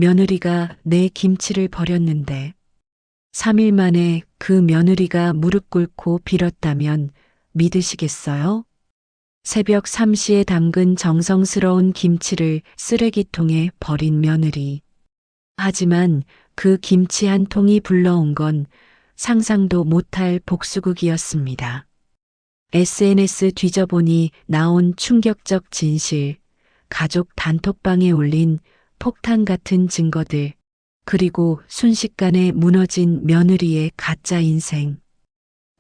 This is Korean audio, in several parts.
며느리가 내 김치를 버렸는데 3일 만에 그 며느리가 무릎 꿇고 빌었다면 믿으시겠어요? 새벽 3시에 담근 정성스러운 김치를 쓰레기통에 버린 며느리. 하지만 그 김치 한 통이 불러온 건 상상도 못할 복수극이었습니다. SNS 뒤져보니 나온 충격적 진실, 가족 단톡방에 올린 폭탄 같은 증거들, 그리고 순식간에 무너진 며느리의 가짜 인생.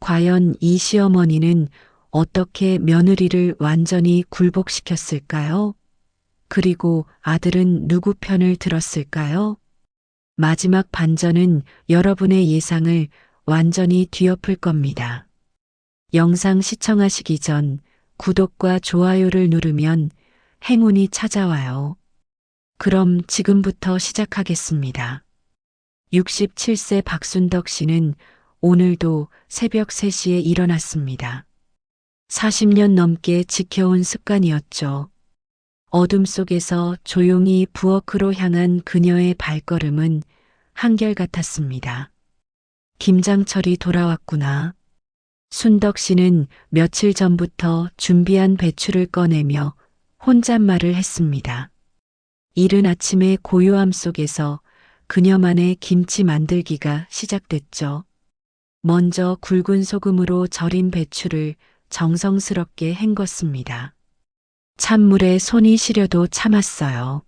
과연 이 시어머니는 어떻게 며느리를 완전히 굴복시켰을까요? 그리고 아들은 누구 편을 들었을까요? 마지막 반전은 여러분의 예상을 완전히 뒤엎을 겁니다. 영상 시청하시기 전 구독과 좋아요를 누르면 행운이 찾아와요. 그럼 지금부터 시작하겠습니다. 67세 박순덕 씨는 오늘도 새벽 3시에 일어났습니다. 40년 넘게 지켜온 습관이었죠. 어둠 속에서 조용히 부엌으로 향한 그녀의 발걸음은 한결같았습니다. 김장철이 돌아왔구나. 순덕 씨는 며칠 전부터 준비한 배추를 꺼내며 혼잣말을 했습니다. 이른 아침의 고요함 속에서 그녀만의 김치 만들기가 시작됐죠. 먼저 굵은 소금으로 절인 배추를 정성스럽게 헹궜습니다. 찬물에 손이 시려도 참았어요.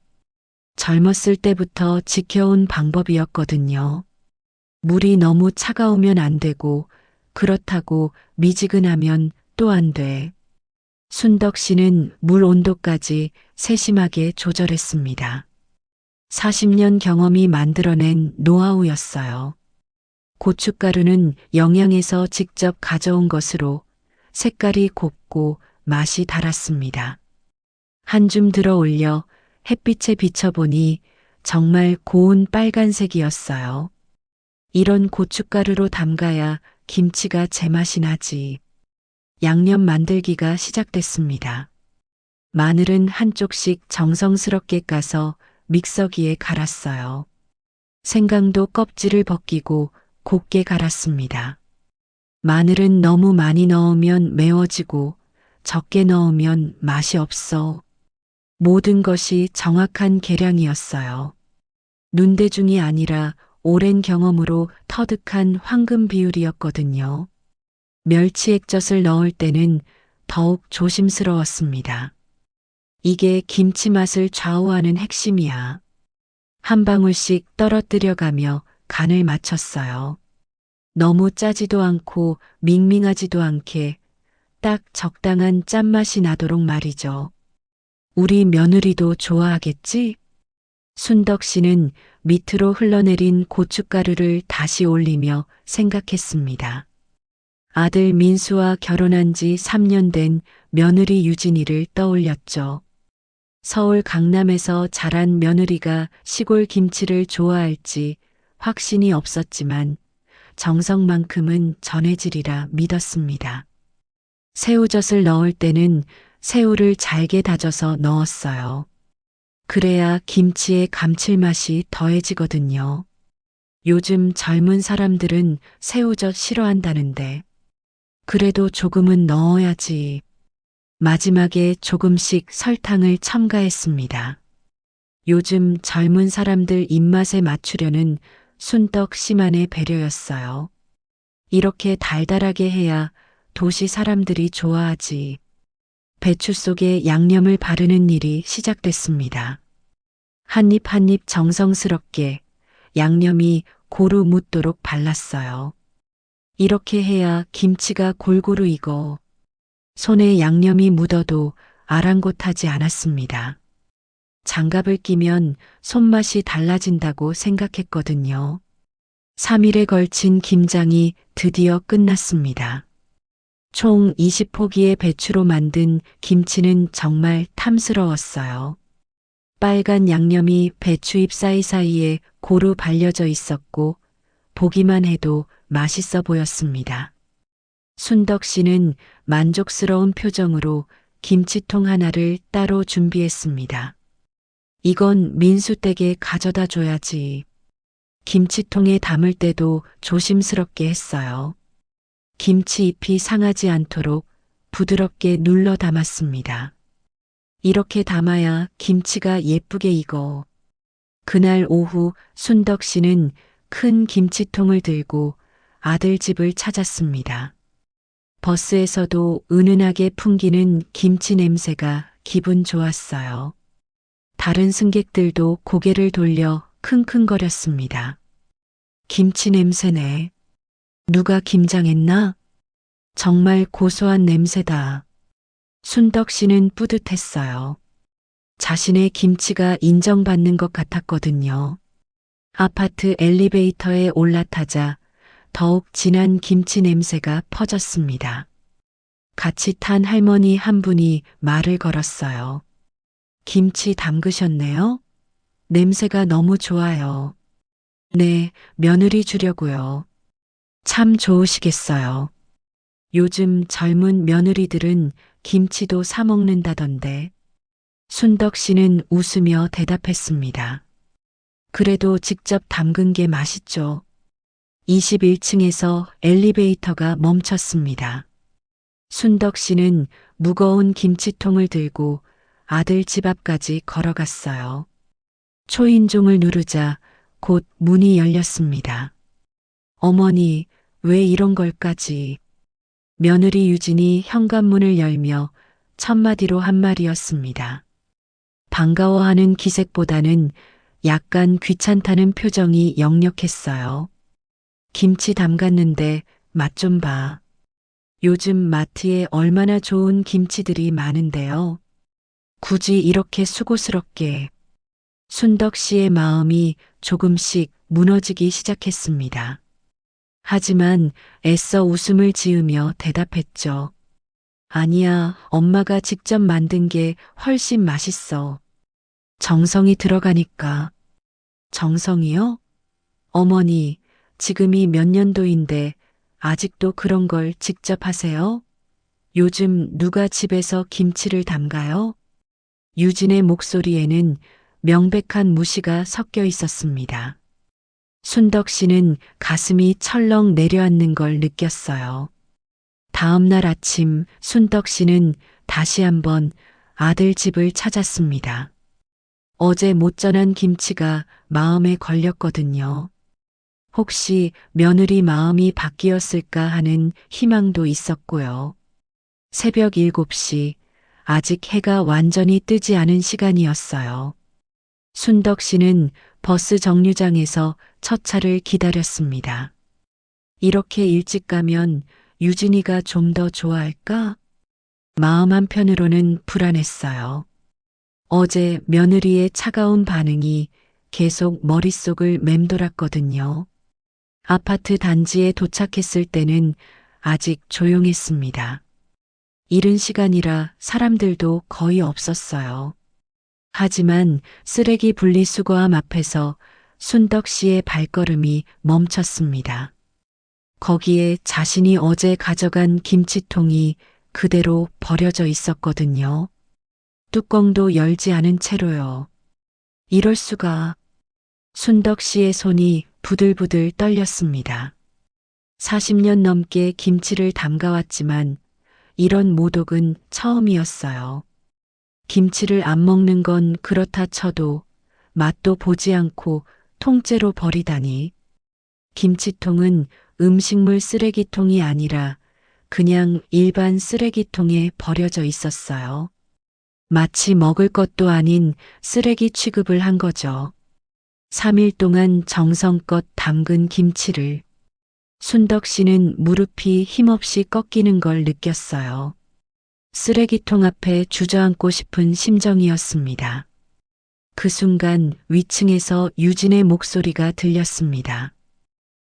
젊었을 때부터 지켜온 방법이었거든요. 물이 너무 차가우면 안 되고 그렇다고 미지근하면 또 안 돼. 순덕 씨는 물 온도까지 세심하게 조절했습니다. 40년 경험이 만들어낸 노하우였어요. 고춧가루는 영양에서 직접 가져온 것으로 색깔이 곱고 맛이 달았습니다. 한 줌 들어 올려 햇빛에 비춰보니 정말 고운 빨간색이었어요. 이런 고춧가루로 담가야 김치가 제맛이 나지. 양념 만들기가 시작됐습니다. 마늘은 한쪽씩 정성스럽게 까서 믹서기에 갈았어요. 생강도 껍질을 벗기고 곱게 갈았습니다. 마늘은 너무 많이 넣으면 매워지고 적게 넣으면 맛이 없어. 모든 것이 정확한 계량이었어요. 눈대중이 아니라 오랜 경험으로 터득한 황금 비율이었거든요. 멸치 액젓을 넣을 때는 더욱 조심스러웠습니다. 이게 김치 맛을 좌우하는 핵심이야. 한 방울씩 떨어뜨려가며 간을 맞췄어요. 너무 짜지도 않고 밍밍하지도 않게 딱 적당한 짠맛이 나도록 말이죠. 우리 며느리도 좋아하겠지? 순덕 씨는 밑으로 흘러내린 고춧가루를 다시 올리며 생각했습니다. 아들 민수와 결혼한 지 3년 된 며느리 유진이를 떠올렸죠. 서울 강남에서 자란 며느리가 시골 김치를 좋아할지 확신이 없었지만 정성만큼은 전해지리라 믿었습니다. 새우젓을 넣을 때는 새우를 잘게 다져서 넣었어요. 그래야 김치의 감칠맛이 더해지거든요. 요즘 젊은 사람들은 새우젓 싫어한다는데 그래도 조금은 넣어야지. 마지막에 조금씩 설탕을 첨가했습니다. 요즘 젊은 사람들 입맛에 맞추려는 순덕 씨만의 배려였어요. 이렇게 달달하게 해야 도시 사람들이 좋아하지. 배추 속에 양념을 바르는 일이 시작됐습니다. 한 입 한 입 정성스럽게 양념이 고루 묻도록 발랐어요. 이렇게 해야 김치가 골고루 익어 손에 양념이 묻어도 아랑곳하지 않았습니다. 장갑을 끼면 손맛이 달라진다고 생각했거든요. 3일에 걸친 김장이 드디어 끝났습니다. 총 20포기의 배추로 만든 김치는 정말 탐스러웠어요. 빨간 양념이 배추잎 사이사이에 고루 발려져 있었고 보기만 해도 맛있어 보였습니다. 순덕 씨는 만족스러운 표정으로 김치통 하나를 따로 준비했습니다. 이건 민수 댁에 가져다 줘야지. 김치통에 담을 때도 조심스럽게 했어요. 김치 잎이 상하지 않도록 부드럽게 눌러 담았습니다. 이렇게 담아야 김치가 예쁘게 익어. 그날 오후 순덕 씨는 큰 김치통을 들고 아들 집을 찾았습니다. 버스에서도 은은하게 풍기는 김치 냄새가 기분 좋았어요. 다른 승객들도 고개를 돌려 킁킁거렸습니다. 김치 냄새네. 누가 김장했나? 정말 고소한 냄새다. 순덕 씨는 뿌듯했어요. 자신의 김치가 인정받는 것 같았거든요. 아파트 엘리베이터에 올라타자 더욱 진한 김치 냄새가 퍼졌습니다. 같이 탄 할머니 한 분이 말을 걸었어요. 김치 담그셨네요? 냄새가 너무 좋아요. 네, 며느리 주려고요. 참 좋으시겠어요. 요즘 젊은 며느리들은 김치도 사 먹는다던데. 순덕 씨는 웃으며 대답했습니다. 그래도 직접 담근 게 맛있죠. 21층에서 엘리베이터가 멈췄습니다. 순덕 씨는 무거운 김치통을 들고 아들 집 앞까지 걸어갔어요. 초인종을 누르자 곧 문이 열렸습니다. 어머니, 왜 이런 걸까지? 며느리 유진이 현관문을 열며 첫마디로 한 말이었습니다. 반가워하는 기색보다는 약간 귀찮다는 표정이 역력했어요. 김치 담갔는데 맛 좀 봐. 요즘 마트에 얼마나 좋은 김치들이 많은데요. 굳이 이렇게 수고스럽게. 순덕 씨의 마음이 조금씩 무너지기 시작했습니다. 하지만 애써 웃음을 지으며 대답했죠. 아니야, 엄마가 직접 만든 게 훨씬 맛있어. 정성이 들어가니까. 정성이요? 어머니, 지금이 몇 년도인데 아직도 그런 걸 직접 하세요? 요즘 누가 집에서 김치를 담가요? 유진의 목소리에는 명백한 무시가 섞여 있었습니다. 순덕 씨는 가슴이 철렁 내려앉는 걸 느꼈어요. 다음 날 아침 순덕 씨는 다시 한번 아들 집을 찾았습니다. 어제 못 전한 김치가 마음에 걸렸거든요. 혹시 며느리 마음이 바뀌었을까 하는 희망도 있었고요. 새벽 7시, 아직 해가 완전히 뜨지 않은 시간이었어요. 순덕 씨는 버스 정류장에서 첫 차를 기다렸습니다. 이렇게 일찍 가면 유진이가 좀 더 좋아할까? 마음 한편으로는 불안했어요. 어제 며느리의 차가운 반응이 계속 머릿속을 맴돌았거든요. 아파트 단지에 도착했을 때는 아직 조용했습니다. 이른 시간이라 사람들도 거의 없었어요. 하지만 쓰레기 분리수거함 앞에서 순덕 씨의 발걸음이 멈췄습니다. 거기에 자신이 어제 가져간 김치통이 그대로 버려져 있었거든요. 뚜껑도 열지 않은 채로요. 이럴 수가. 순덕 씨의 손이 부들부들 떨렸습니다. 40년 넘게 김치를 담가왔지만 이런 모독은 처음이었어요. 김치를 안 먹는 건 그렇다 쳐도 맛도 보지 않고 통째로 버리다니. 김치통은 음식물 쓰레기통이 아니라 그냥 일반 쓰레기통에 버려져 있었어요. 마치 먹을 것도 아닌 쓰레기 취급을 한 거죠. 3일 동안 정성껏 담근 김치를. 순덕 씨는 무릎이 힘없이 꺾이는 걸 느꼈어요. 쓰레기통 앞에 주저앉고 싶은 심정이었습니다. 그 순간 위층에서 유진의 목소리가 들렸습니다.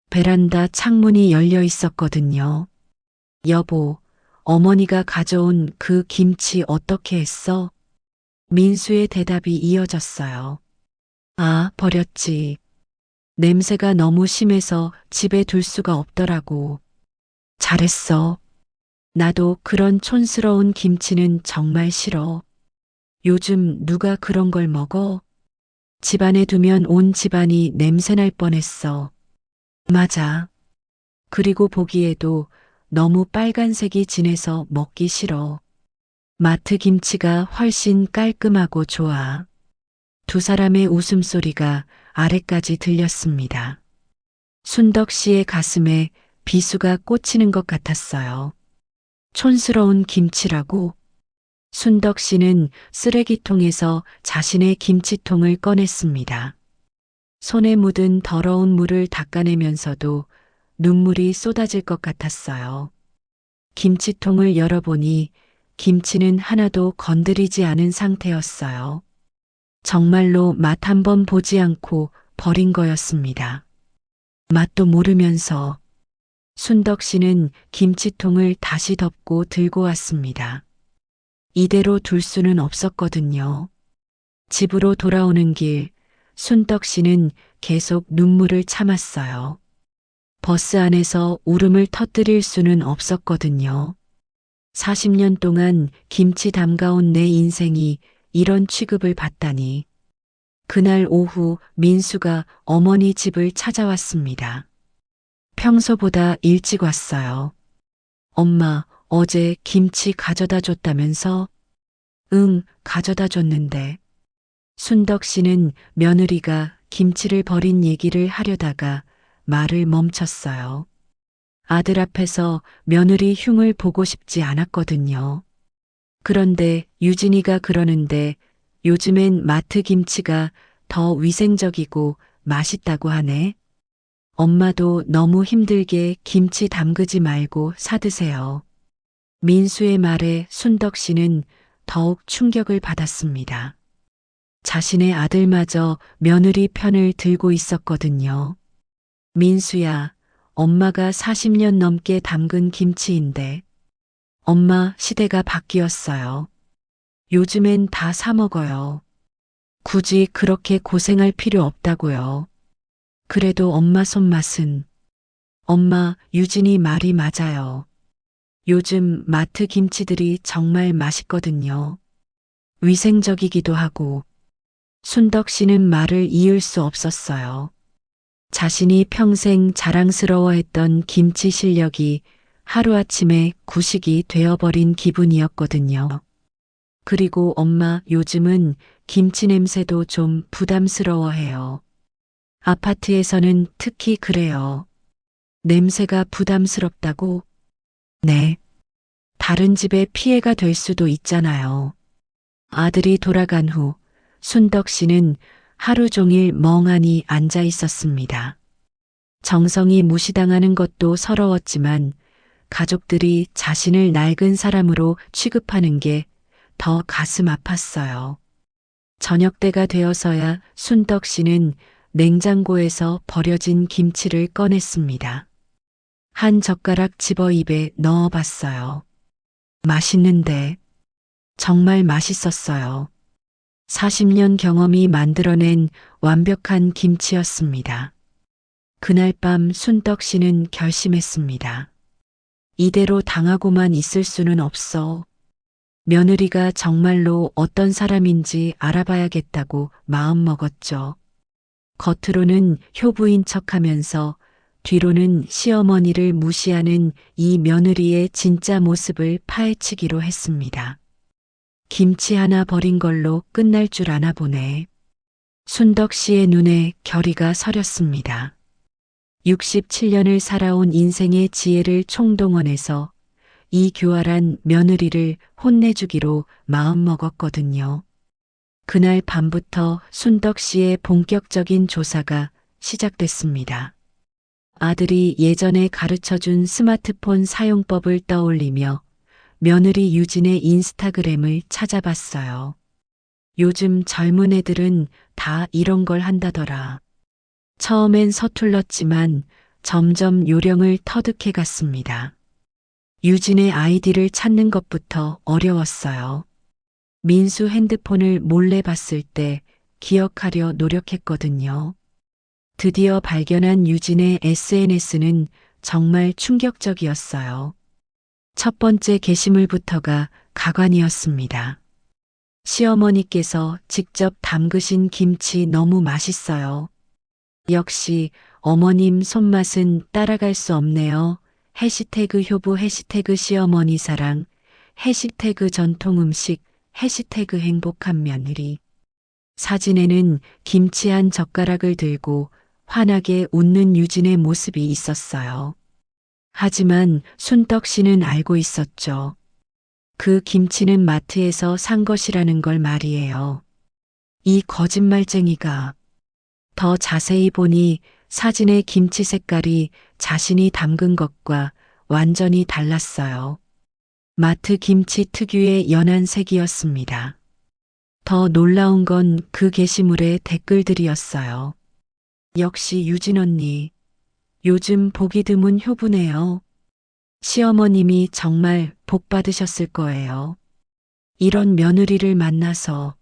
베란다 창문이 열려 있었거든요. 여보, 어머니가 가져온 그 김치 어떻게 했어? 민수의 대답이 이어졌어요. 아, 버렸지. 냄새가 너무 심해서 집에 둘 수가 없더라고. 잘했어. 나도 그런 촌스러운 김치는 정말 싫어. 요즘 누가 그런 걸 먹어? 집안에 두면 온 집안이 냄새날 뻔했어. 맞아. 그리고 보기에도 너무 빨간색이 진해서 먹기 싫어. 마트 김치가 훨씬 깔끔하고 좋아. 두 사람의 웃음소리가 아래까지 들렸습니다. 순덕 씨의 가슴에 비수가 꽂히는 것 같았어요. 촌스러운 김치라고? 순덕 씨는 쓰레기통에서 자신의 김치통을 꺼냈습니다. 손에 묻은 더러운 물을 닦아내면서도 눈물이 쏟아질 것 같았어요. 김치통을 열어보니 김치는 하나도 건드리지 않은 상태였어요. 정말로 맛 한번 보지 않고 버린 거였습니다. 맛도 모르면서 순덕 씨는 김치통을 다시 덮고 들고 왔습니다. 이대로 둘 수는 없었거든요. 집으로 돌아오는 길, 순덕 씨는 계속 눈물을 참았어요. 버스 안에서 울음을 터뜨릴 수는 없었거든요. 40년 동안 김치 담가온 내 인생이 이런 취급을 받다니. 그날 오후 민수가 어머니 집을 찾아왔습니다. 평소보다 일찍 왔어요. 엄마, 어제 김치 가져다 줬다면서? 응, 가져다 줬는데. 순덕 씨는 며느리가 김치를 버린 얘기를 하려다가 말을 멈췄어요. 아들 앞에서 며느리 흉을 보고 싶지 않았거든요. 그런데 유진이가 그러는데 요즘엔 마트 김치가 더 위생적이고 맛있다고 하네. 엄마도 너무 힘들게 김치 담그지 말고 사드세요. 민수의 말에 순덕 씨는 더욱 충격을 받았습니다. 자신의 아들마저 며느리 편을 들고 있었거든요. 민수야, 엄마가 40년 넘게 담근 김치인데. 엄마, 시대가 바뀌었어요. 요즘엔 다 사 먹어요. 굳이 그렇게 고생할 필요 없다고요. 그래도 엄마 손맛은. 엄마, 유진이 말이 맞아요. 요즘 마트 김치들이 정말 맛있거든요. 위생적이기도 하고. 순덕 씨는 말을 이을 수 없었어요. 자신이 평생 자랑스러워했던 김치 실력이 하루아침에 구식이 되어버린 기분이었거든요. 그리고 엄마, 요즘은 김치 냄새도 좀 부담스러워해요. 아파트에서는 특히 그래요. 냄새가 부담스럽다고? 네. 다른 집에 피해가 될 수도 있잖아요. 아들이 돌아간 후 순덕 씨는 하루 종일 멍하니 앉아 있었습니다. 정성이 무시당하는 것도 서러웠지만 가족들이 자신을 낡은 사람으로 취급하는 게 더 가슴 아팠어요. 저녁 때가 되어서야 순덕 씨는 냉장고에서 버려진 김치를 꺼냈습니다. 한 젓가락 집어 입에 넣어 봤어요. 맛있는데, 정말 맛있었어요. 40년 경험이 만들어낸 완벽한 김치였습니다. 그날 밤 순덕 씨는 결심했습니다. 이대로 당하고만 있을 수는 없어. 며느리가 정말로 어떤 사람인지 알아봐야겠다고 마음먹었죠. 겉으로는 효부인 척하면서 뒤로는 시어머니를 무시하는 이 며느리의 진짜 모습을 파헤치기로 했습니다. 김치 하나 버린 걸로 끝날 줄 아나 보네. 순덕 씨의 눈에 결의가 서렸습니다. 67년을 살아온 인생의 지혜를 총동원해서 이 교활한 며느리를 혼내주기로 마음먹었거든요. 그날 밤부터 순덕 씨의 본격적인 조사가 시작됐습니다. 아들이 예전에 가르쳐준 스마트폰 사용법을 떠올리며 며느리 유진의 인스타그램을 찾아봤어요. 요즘 젊은 애들은 다 이런 걸 한다더라. 처음엔 서툴렀지만 점점 요령을 터득해 갔습니다. 유진의 아이디를 찾는 것부터 어려웠어요. 민수 핸드폰을 몰래 봤을 때 기억하려 노력했거든요. 드디어 발견한 유진의 SNS는 정말 충격적이었어요. 첫 번째 게시물부터가 가관이었습니다. 시어머니께서 직접 담그신 김치 너무 맛있어요. 역시 어머님 손맛은 따라갈 수 없네요. 해시태그 효부 해시태그 시어머니 사랑 해시태그 전통 음식 해시태그 행복한 며느리. 사진에는 김치 한 젓가락을 들고 환하게 웃는 유진의 모습이 있었어요. 하지만 순덕 씨는 알고 있었죠. 그 김치는 마트에서 산 것이라는 걸 말이에요. 이 거짓말쟁이가. 더 자세히 보니 사진의 김치 색깔이 자신이 담근 것과 완전히 달랐어요. 마트 김치 특유의 연한 색이었습니다. 더 놀라운 건 그 게시물의 댓글들이었어요. 역시 유진 언니. 요즘 보기 드문 효부네요. 시어머님이 정말 복 받으셨을 거예요. 이런 며느리를 만나서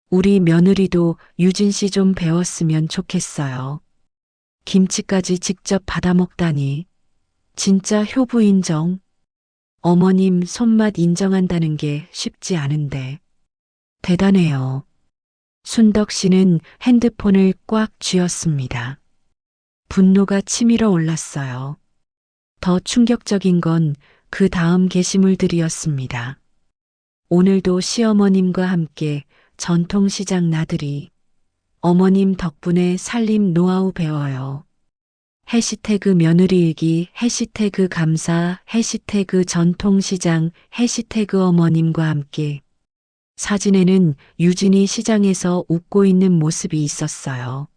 우리 며느리도 유진 씨 좀 배웠으면 좋겠어요. 김치까지 직접 받아 먹다니. 진짜 효부 인정. 어머님 손맛 인정한다는 게 쉽지 않은데. 대단해요. 순덕 씨는 핸드폰을 꽉 쥐었습니다. 분노가 치밀어 올랐어요. 더 충격적인 건 그 다음 게시물들이었습니다. 오늘도 시어머님과 함께 전통시장 나들이. 어머님 덕분에 살림 노하우 배워요. 해시태그 며느리일기, 해시태그 감사, 해시태그 전통시장, 해시태그 어머님과 함께. 사진에는 유진이 시장에서 웃고 있는 모습이 있었어요.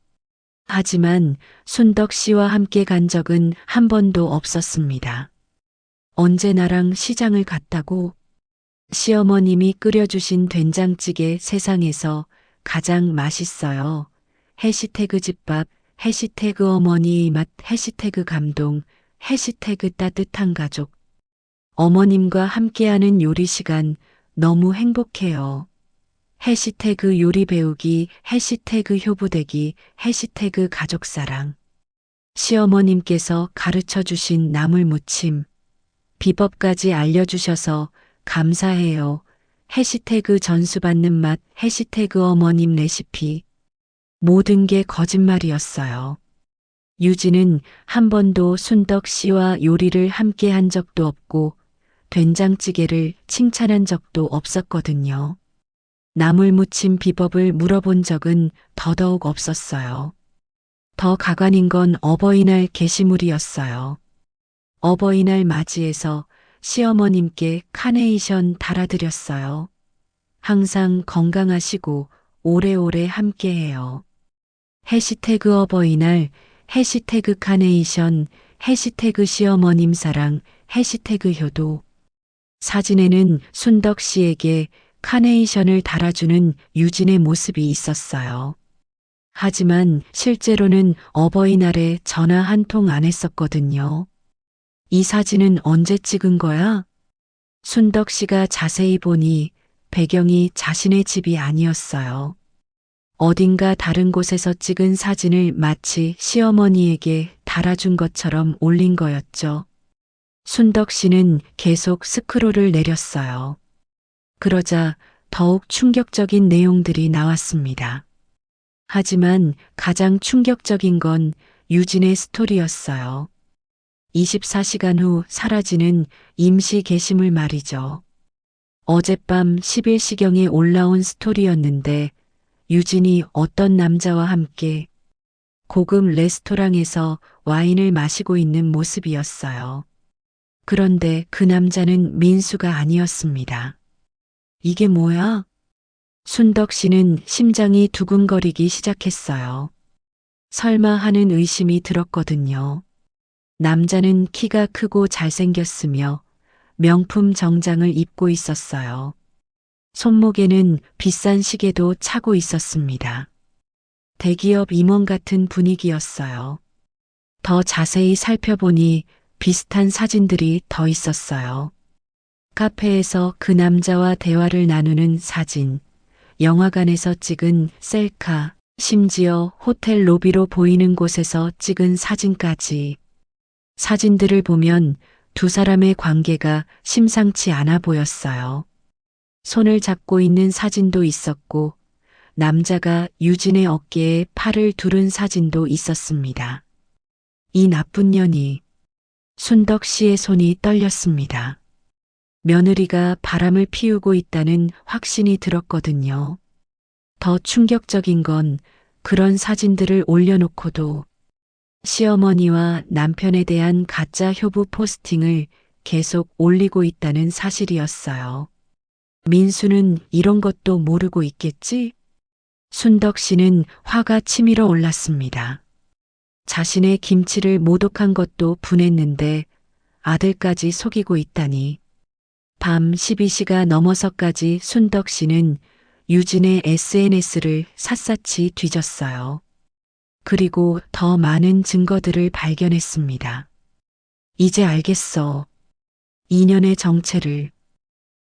하지만 순덕 씨와 함께 간 적은 한 번도 없었습니다. 언제 나랑 시장을 갔다고? 시어머님이 끓여주신 된장찌개 세상에서 가장 맛있어요. 해시태그 집밥, 해시태그 어머니의 맛, 해시태그 감동, 해시태그 따뜻한 가족. 어머님과 함께하는 요리 시간 너무 행복해요. 해시태그 요리 배우기, 해시태그 효부되기, 해시태그 가족사랑. 시어머님께서 가르쳐 주신 나물무침, 비법까지 알려주셔서 감사해요. 해시태그 전수받는 맛, 해시태그 어머님 레시피. 모든 게 거짓말이었어요. 유진은 한 번도 순덕 씨와 요리를 함께 한 적도 없고 된장찌개를 칭찬한 적도 없었거든요. 나물무침 비법을 물어본 적은 더더욱 없었어요. 더 가관인 건 어버이날 게시물이었어요. 어버이날 맞이해서 시어머님께 카네이션 달아드렸어요. 항상 건강하시고 오래오래 함께해요. 해시태그 어버이날, 해시태그 카네이션, 해시태그 시어머님 사랑, 해시태그 효도. 사진에는 순덕 씨에게 카네이션을 달아주는 유진의 모습이 있었어요. 하지만 실제로는 어버이날에 전화 한 통 안 했었거든요. 이 사진은 언제 찍은 거야? 순덕 씨가 자세히 보니 배경이 자신의 집이 아니었어요. 어딘가 다른 곳에서 찍은 사진을 마치 시어머니에게 달아준 것처럼 올린 거였죠. 순덕 씨는 계속 스크롤을 내렸어요. 그러자 더욱 충격적인 내용들이 나왔습니다. 하지만 가장 충격적인 건 유진의 스토리였어요. 24시간 후 사라지는 임시 게시물 말이죠. 어젯밤 10일시경에 올라온 스토리였는데 유진이 어떤 남자와 함께 고급 레스토랑에서 와인을 마시고 있는 모습이었어요. 그런데 그 남자는 민수가 아니었습니다. 이게 뭐야? 순덕 씨는 심장이 두근거리기 시작했어요. 설마 하는 의심이 들었거든요. 남자는 키가 크고 잘생겼으며 명품 정장을 입고 있었어요. 손목에는 비싼 시계도 차고 있었습니다. 대기업 임원 같은 분위기였어요. 더 자세히 살펴보니 비슷한 사진들이 더 있었어요. 카페에서 그 남자와 대화를 나누는 사진, 영화관에서 찍은 셀카, 심지어 호텔 로비로 보이는 곳에서 찍은 사진까지. 사진들을 보면 두 사람의 관계가 심상치 않아 보였어요. 손을 잡고 있는 사진도 있었고 남자가 유진의 어깨에 팔을 두른 사진도 있었습니다. 이 나쁜 년이. 순덕 씨의 손이 떨렸습니다. 며느리가 바람을 피우고 있다는 확신이 들었거든요. 더 충격적인 건 그런 사진들을 올려놓고도 시어머니와 남편에 대한 가짜 효부 포스팅을 계속 올리고 있다는 사실이었어요. 민수는 이런 것도 모르고 있겠지? 순덕 씨는 화가 치밀어 올랐습니다. 자신의 김치를 모독한 것도 분했는데 아들까지 속이고 있다니. 밤 12시가 넘어서까지 순덕 씨는 유진의 SNS를 샅샅이 뒤졌어요. 그리고 더 많은 증거들을 발견했습니다. 이제 알겠어. 2년의 정체를.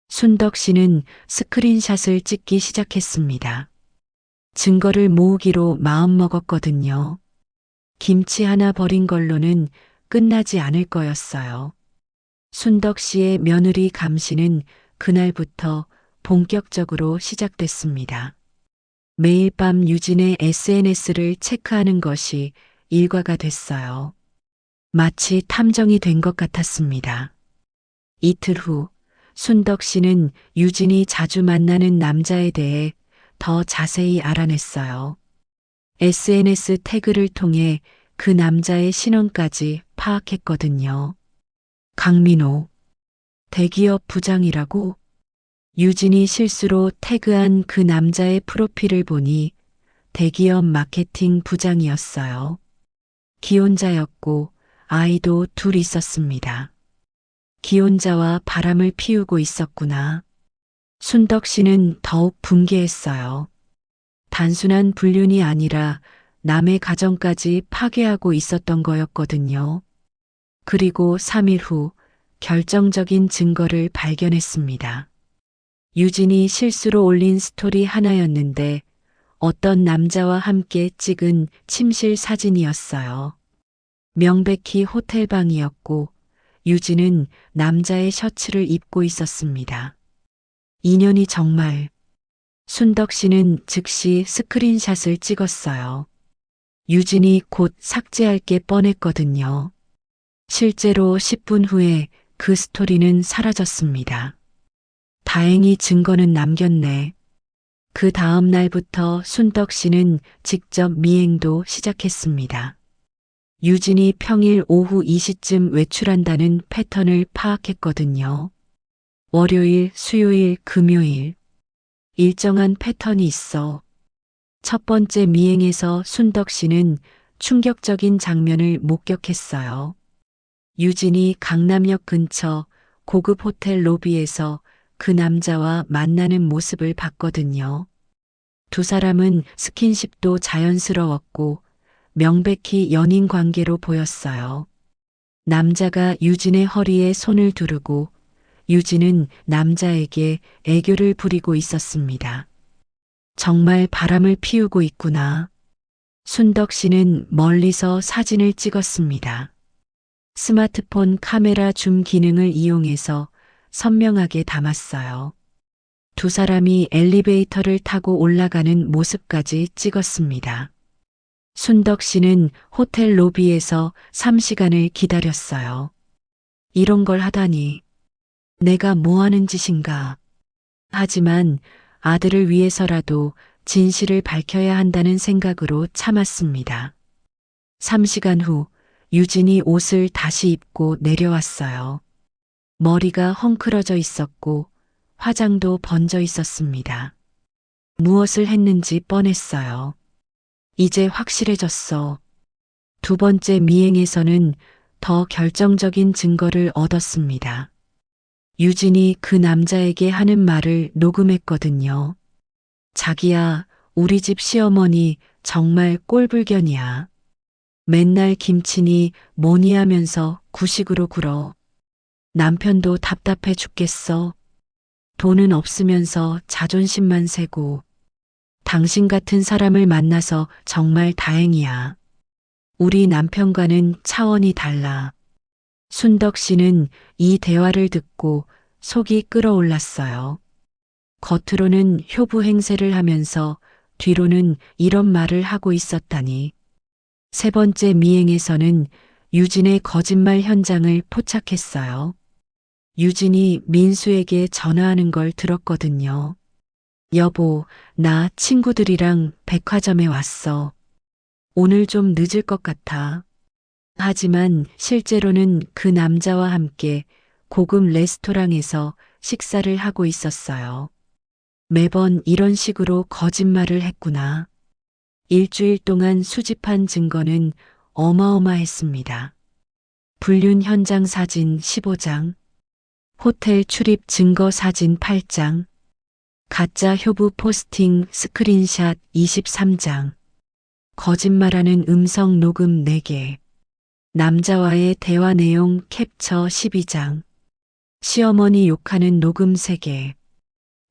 순덕 씨는 스크린샷을 찍기 시작했습니다. 증거를 모으기로 마음먹었거든요. 김치 하나 버린 걸로는 끝나지 않을 거였어요. 순덕 씨의 며느리 감시는 그날부터 본격적으로 시작됐습니다. 매일 밤 유진의 SNS를 체크하는 것이 일과가 됐어요. 마치 탐정이 된 것 같았습니다. 이틀 후 순덕 씨는 유진이 자주 만나는 남자에 대해 더 자세히 알아냈어요. SNS 태그를 통해 그 남자의 신원까지 파악했거든요. 강민호, 대기업 부장이라고? 유진이 실수로 태그한 그 남자의 프로필을 보니 대기업 마케팅 부장이었어요. 기혼자였고 아이도 둘 있었습니다. 기혼자와 바람을 피우고 있었구나. 순덕 씨는 더욱 분개했어요. 단순한 불륜이 아니라 남의 가정까지 파괴하고 있었던 거였거든요. 그리고 3일 후 결정적인 증거를 발견했습니다. 유진이 실수로 올린 스토리 하나였는데 어떤 남자와 함께 찍은 침실 사진이었어요. 명백히 호텔방이었고 유진은 남자의 셔츠를 입고 있었습니다. 인연이 정말. 순덕 씨는 즉시 스크린샷을 찍었어요. 유진이 곧 삭제할 게 뻔했거든요. 실제로 10분 후에 그 스토리는 사라졌습니다. 다행히 증거는 남겼네. 그 다음 날부터 순덕 씨는 직접 미행도 시작했습니다. 유진이 평일 오후 2시쯤 외출한다는 패턴을 파악했거든요. 월요일, 수요일, 금요일. 일정한 패턴이 있어. 첫 번째 미행에서 순덕 씨는 충격적인 장면을 목격했어요. 유진이 강남역 근처 고급 호텔 로비에서 그 남자와 만나는 모습을 봤거든요. 두 사람은 스킨십도 자연스러웠고 명백히 연인 관계로 보였어요. 남자가 유진의 허리에 손을 두르고 유진은 남자에게 애교를 부리고 있었습니다. 정말 바람을 피우고 있구나. 순덕 씨는 멀리서 사진을 찍었습니다. 스마트폰 카메라 줌 기능을 이용해서 선명하게 담았어요. 두 사람이 엘리베이터를 타고 올라가는 모습까지 찍었습니다. 순덕 씨는 호텔 로비에서 3시간을 기다렸어요. 이런 걸 하다니. 내가 뭐 하는 짓인가. 하지만 아들을 위해서라도 진실을 밝혀야 한다는 생각으로 참았습니다. 3시간 후 유진이 옷을 다시 입고 내려왔어요. 머리가 헝클어져 있었고 화장도 번져 있었습니다. 무엇을 했는지 뻔했어요. 이제 확실해졌어. 두 번째 미행에서는 더 결정적인 증거를 얻었습니다. 유진이 그 남자에게 하는 말을 녹음했거든요. 자기야, 우리 집 시어머니 정말 꼴불견이야. 맨날 김치니 뭐니 하면서 구식으로 굴어. 남편도 답답해 죽겠어. 돈은 없으면서 자존심만 세고. 당신 같은 사람을 만나서 정말 다행이야. 우리 남편과는 차원이 달라. 순덕 씨는 이 대화를 듣고 속이 끓어올랐어요. 겉으로는 효부 행세를 하면서 뒤로는 이런 말을 하고 있었다니. 세 번째 미행에서는 유진의 거짓말 현장을 포착했어요. 유진이 민수에게 전화하는 걸 들었거든요. 여보, 나 친구들이랑 백화점에 왔어. 오늘 좀 늦을 것 같아. 하지만 실제로는 그 남자와 함께 고급 레스토랑에서 식사를 하고 있었어요. 매번 이런 식으로 거짓말을 했구나. 일주일 동안 수집한 증거는 어마어마했습니다. 불륜 현장 사진 15장, 호텔 출입 증거 사진 8장, 가짜 효부 포스팅 스크린샷 23장, 거짓말하는 음성 녹음 4개, 남자와의 대화 내용 캡처 12장, 시어머니 욕하는 녹음 3개.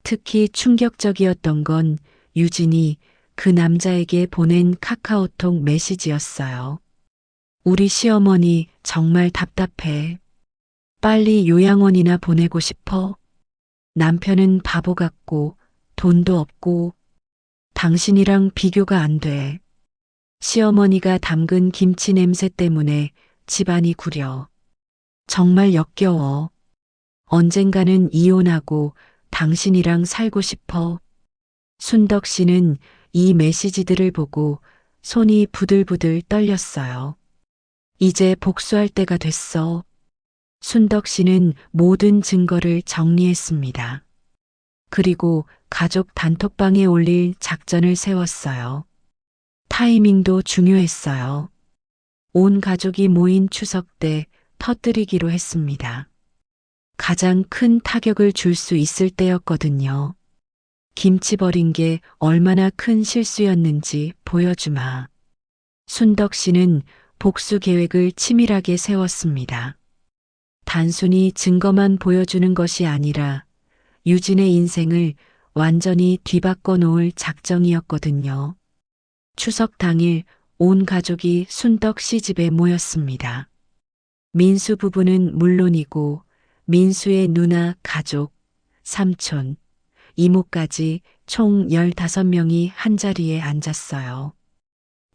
특히 충격적이었던 건 유진이 그 남자에게 보낸 카카오톡 메시지였어요. 우리 시어머니 정말 답답해. 빨리 요양원이나 보내고 싶어. 남편은 바보 같고 돈도 없고 당신이랑 비교가 안 돼. 시어머니가 담근 김치 냄새 때문에 집안이 구려. 정말 역겨워. 언젠가는 이혼하고 당신이랑 살고 싶어. 순덕 씨는 이 메시지들을 보고 손이 부들부들 떨렸어요. 이제 복수할 때가 됐어. 순덕 씨는 모든 증거를 정리했습니다. 그리고 가족 단톡방에 올릴 작전을 세웠어요. 타이밍도 중요했어요. 온 가족이 모인 추석 때 터뜨리기로 했습니다. 가장 큰 타격을 줄 수 있을 때였거든요. 김치 버린 게 얼마나 큰 실수였는지 보여주마. 순덕 씨는 복수 계획을 치밀하게 세웠습니다. 단순히 증거만 보여주는 것이 아니라 유진의 인생을 완전히 뒤바꿔 놓을 작정이었거든요. 추석 당일 온 가족이 순덕 씨 집에 모였습니다. 민수 부부는 물론이고 민수의 누나 가족, 삼촌, 이모까지 총 15명이 한자리에 앉았어요.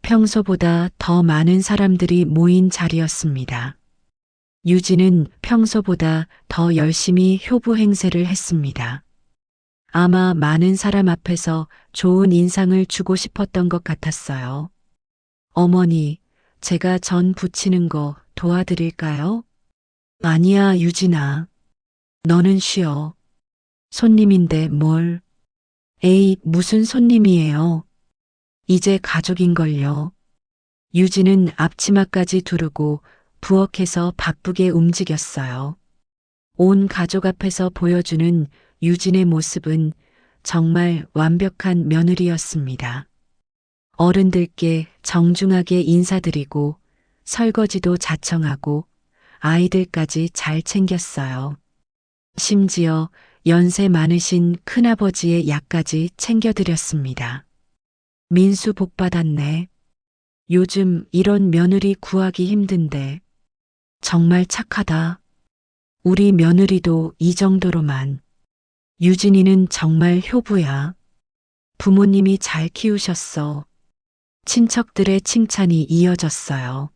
평소보다 더 많은 사람들이 모인 자리였습니다. 유진은 평소보다 더 열심히 효부 행세를 했습니다. 아마 많은 사람 앞에서 좋은 인상을 주고 싶었던 것 같았어요. 어머니, 제가 전 부치는 거 도와드릴까요? 아니야, 유진아. 너는 쉬어. 손님인데 뭘. 에이, 무슨 손님이에요. 이제 가족인걸요. 유진은 앞치마까지 두르고 부엌에서 바쁘게 움직였어요. 온 가족 앞에서 보여주는 유진의 모습은 정말 완벽한 며느리였습니다. 어른들께 정중하게 인사드리고 설거지도 자청하고 아이들까지 잘 챙겼어요. 심지어 연세 많으신 큰아버지의 약까지 챙겨드렸습니다. 민수 복 받았네. 요즘 이런 며느리 구하기 힘든데 정말 착하다. 우리 며느리도 이 정도로만. 유진이는 정말 효부야. 부모님이 잘 키우셨어. 친척들의 칭찬이 이어졌어요.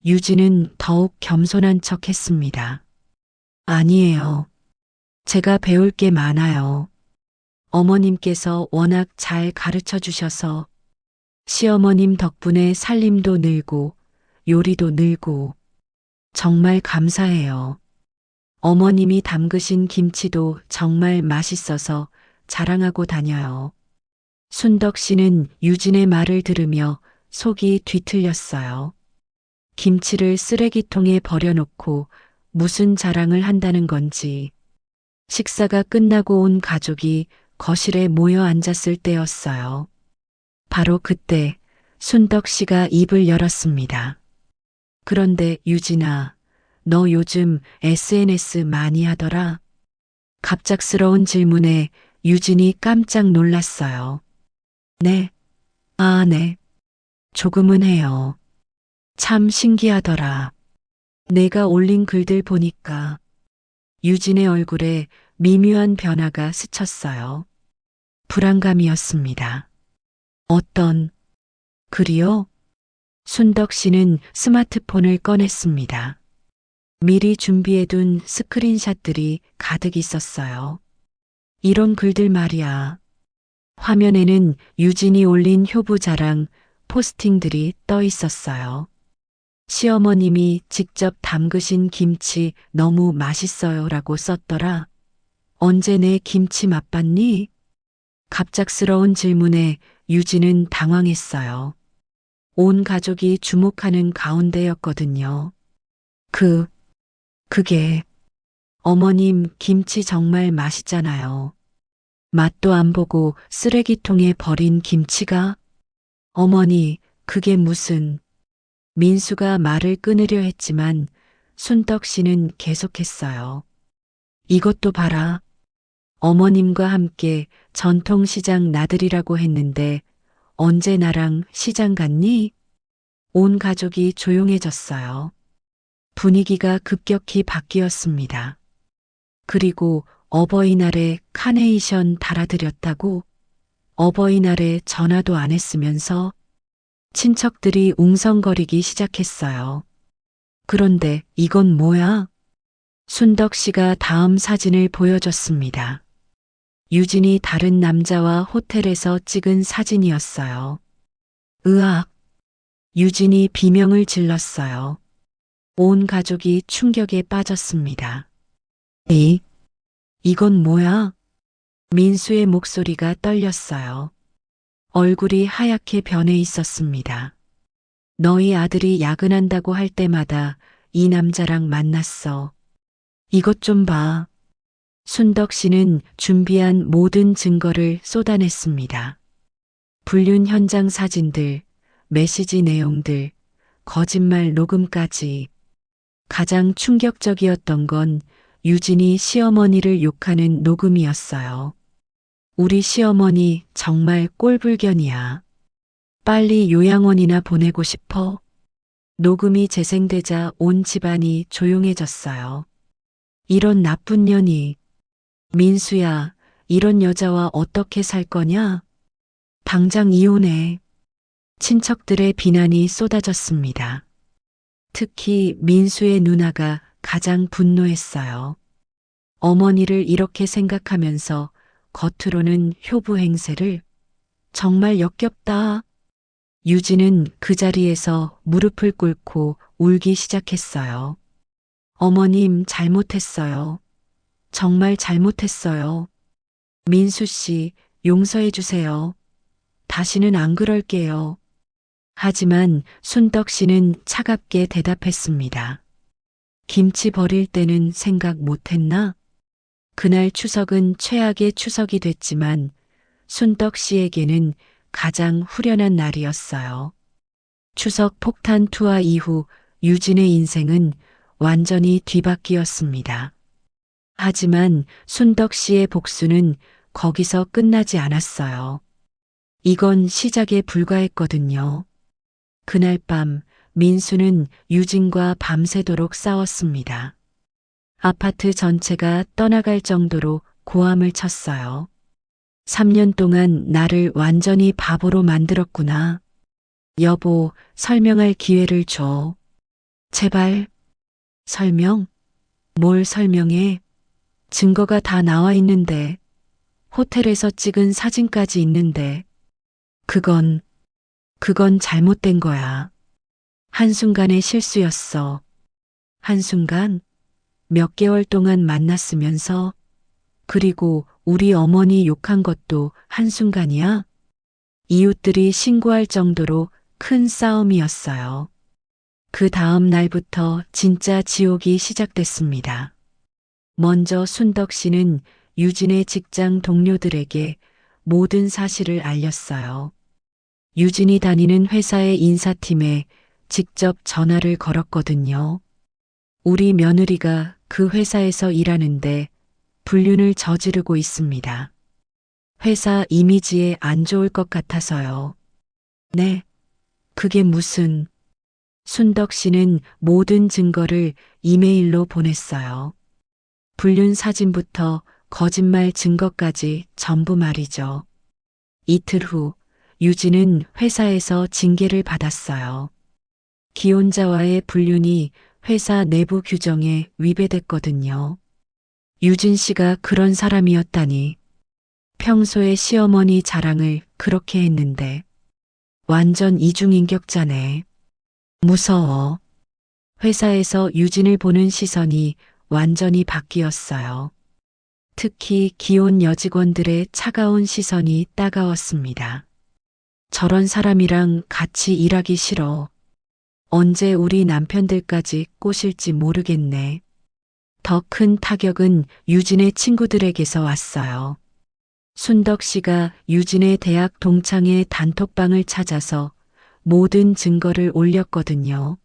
유진은 더욱 겸손한 척 했습니다. 아니에요. 제가 배울 게 많아요. 어머님께서 워낙 잘 가르쳐 주셔서 시어머님 덕분에 살림도 늘고 요리도 늘고 정말 감사해요. 어머님이 담그신 김치도 정말 맛있어서 자랑하고 다녀요. 순덕 씨는 유진의 말을 들으며 속이 뒤틀렸어요. 김치를 쓰레기통에 버려놓고 무슨 자랑을 한다는 건지. 식사가 끝나고 온 가족이 거실에 모여 앉았을 때였어요. 바로 그때 순덕 씨가 입을 열었습니다. 그런데 유진아, 너 요즘 SNS 많이 하더라? 갑작스러운 질문에 유진이 깜짝 놀랐어요. 네. 아, 네. 조금은 해요. 참 신기하더라. 내가 올린 글들 보니까 유진의 얼굴에 미묘한 변화가 스쳤어요. 불안감이었습니다. 어떤 글이요? 순덕 씨는 스마트폰을 꺼냈습니다. 미리 준비해둔 스크린샷들이 가득 있었어요. 이런 글들 말이야. 화면에는 유진이 올린 효부 자랑 포스팅들이 떠 있었어요. 시어머님이 직접 담그신 김치 너무 맛있어요 라고 썼더라. 언제 내 김치 맛봤니? 갑작스러운 질문에 유진은 당황했어요. 온 가족이 주목하는 가운데였거든요. 그게 어머님 김치 정말 맛있잖아요. 맛도 안 보고 쓰레기통에 버린 김치가? 어머니, 그게 무슨... 민수가 말을 끊으려 했지만 순덕 씨는 계속했어요. 이것도 봐라. 어머님과 함께 전통시장 나들이라고 했는데 언제 나랑 시장 갔니? 온 가족이 조용해졌어요. 분위기가 급격히 바뀌었습니다. 그리고 어버이날에 카네이션 달아드렸다고 어버이날에 전화도 안 했으면서 친척들이 웅성거리기 시작했어요. 그런데 이건 뭐야? 순덕 씨가 다음 사진을 보여줬습니다. 유진이 다른 남자와 호텔에서 찍은 사진이었어요. 으악! 유진이 비명을 질렀어요. 온 가족이 충격에 빠졌습니다. 이건 뭐야? 민수의 목소리가 떨렸어요. 얼굴이 하얗게 변해 있었습니다. 너희 아들이 야근한다고 할 때마다 이 남자랑 만났어. 이것 좀 봐. 순덕 씨는 준비한 모든 증거를 쏟아냈습니다. 불륜 현장 사진들, 메시지 내용들, 거짓말 녹음까지. 가장 충격적이었던 건 유진이 시어머니를 욕하는 녹음이었어요. 우리 시어머니 정말 꼴불견이야. 빨리 요양원이나 보내고 싶어. 녹음이 재생되자 온 집안이 조용해졌어요. 이런 나쁜 년이. 민수야, 이런 여자와 어떻게 살 거냐? 당장 이혼해. 친척들의 비난이 쏟아졌습니다. 특히 민수의 누나가 가장 분노했어요. 어머니를 이렇게 생각하면서 겉으로는 효부 행세를. 정말 역겹다. 유진은 그 자리에서 무릎을 꿇고 울기 시작했어요. 어머님 잘못했어요. 정말 잘못했어요. 민수 씨 용서해 주세요. 다시는 안 그럴게요. 하지만 순덕 씨는 차갑게 대답했습니다. 김치 버릴 때는 생각 못했나? 그날 추석은 최악의 추석이 됐지만 순덕 씨에게는 가장 후련한 날이었어요. 추석 폭탄 투하 이후 유진의 인생은 완전히 뒤바뀌었습니다. 하지만 순덕 씨의 복수는 거기서 끝나지 않았어요. 이건 시작에 불과했거든요. 그날 밤 민수는 유진과 밤새도록 싸웠습니다. 아파트 전체가 떠나갈 정도로 고함을 쳤어요. 3년 동안 나를 완전히 바보로 만들었구나. 여보, 설명할 기회를 줘. 제발. 설명? 뭘 설명해? 증거가 다 나와 있는데. 호텔에서 찍은 사진까지 있는데. 그건 잘못된 거야. 한순간의 실수였어. 한순간? 몇 개월 동안 만났으면서. 그리고 우리 어머니 욕한 것도 한순간이야? 이웃들이 신고할 정도로 큰 싸움이었어요. 그 다음 날부터 진짜 지옥이 시작됐습니다. 먼저 순덕 씨는 유진의 직장 동료들에게 모든 사실을 알렸어요. 유진이 다니는 회사의 인사팀에 직접 전화를 걸었거든요. 우리 며느리가 그 회사에서 일하는데 불륜을 저지르고 있습니다. 회사 이미지에 안 좋을 것 같아서요. 네, 그게 무슨... 순덕 씨는 모든 증거를 이메일로 보냈어요. 불륜 사진부터 거짓말 증거까지 전부 말이죠. 이틀 후 유진은 회사에서 징계를 받았어요. 기혼자와의 불륜이 회사 내부 규정에 위배됐거든요. 유진 씨가 그런 사람이었다니. 평소에 시어머니 자랑을 그렇게 했는데 완전 이중인격자네. 무서워. 회사에서 유진을 보는 시선이 완전히 바뀌었어요. 특히 기혼 여직원들의 차가운 시선이 따가웠습니다. 저런 사람이랑 같이 일하기 싫어. 언제 우리 남편들까지 꼬실지 모르겠네. 더 큰 타격은 유진의 친구들에게서 왔어요. 순덕 씨가 유진의 대학 동창회 단톡방을 찾아서 모든 증거를 올렸거든요.